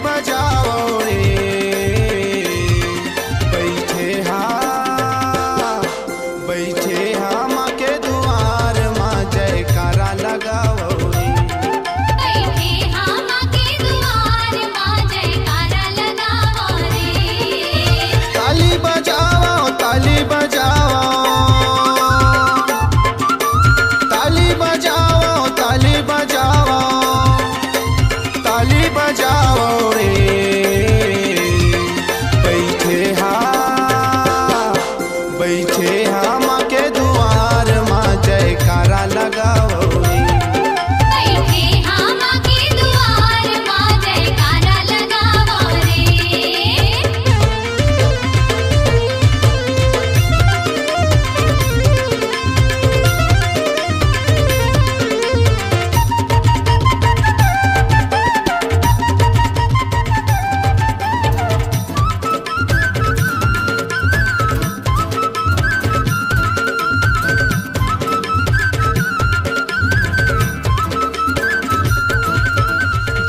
बजाओ रे, बैठे हा माँ के द्वार माँ जयकारा लगाओ रे। बैठे हा माँ के द्वार माँ जयकारा लगाओ रे। ताली बजाओ ताली बजाओ, ताली बजाओ ताली बजाओ, ताली बजाओ रे। बैठे हा माँ के द्वार माँ जयकारा लगाओ रे। बैठे हा माँ के द्वार माँ जयकारा लगाओ रे।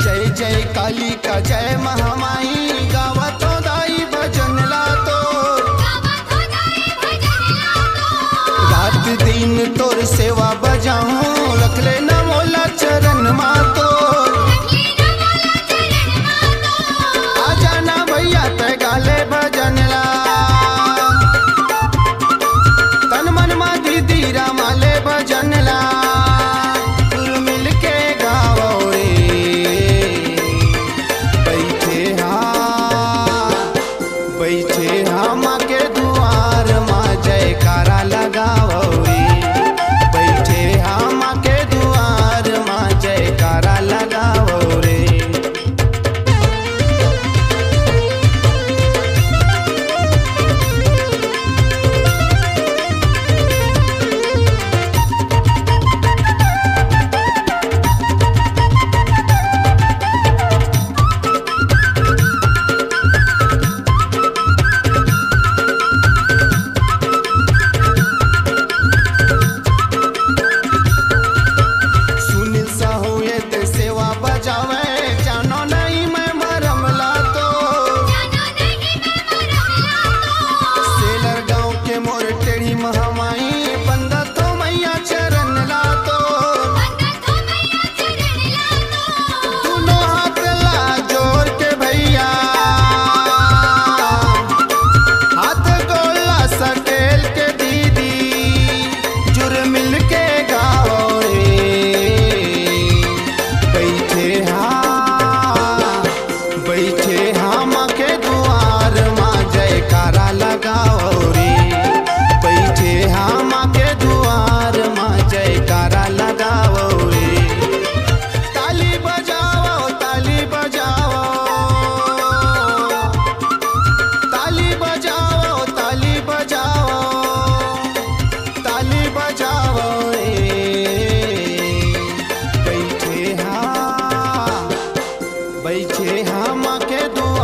जय जय काली का जय महामाई, गावत हो दाई भजन लातो। गावत हो दाई भजन लातो। रात दिन तोर सेवा बजाऊं, रखले न मोला चरण मातो। रखले न मोला चरण मातो। आ जाना भैया ते गाले भजन ला, तन मन मा दीदी रामाले भजन ला। कुल मिल के गाओ रे, बैठे हा माँ के द्वार माँ जयकारा लगाओ रे। बैठे हा माँ के द्वार माँ जयकारा लगाओ रे। सुनील साहू ये ते सेवा बजावे, जानो नहीं मैं मरम लातो। जानो नहीं मैं मरम लातो। सेलर गांव के मोर टेढ़ी महामाई, बंदा तो मैया चरण लातो। बंदा तो मैया चरण लातो। दोनों हाथ ला जोड़ के भैया, हाथ गोला सकेल के दीदी, जुर मिल के गाओ रे। बैठे हा माँ के द्वार माँ जयकारा लगाओ रे। बैठे हा माँ के द्वार माँ जयकारा लगाओ रे। ताली बजाओ ताली बजाओ, ताली बजाओ ताली बजाओ, ताली बजाओ रे। बैठे हा माँ के द्वार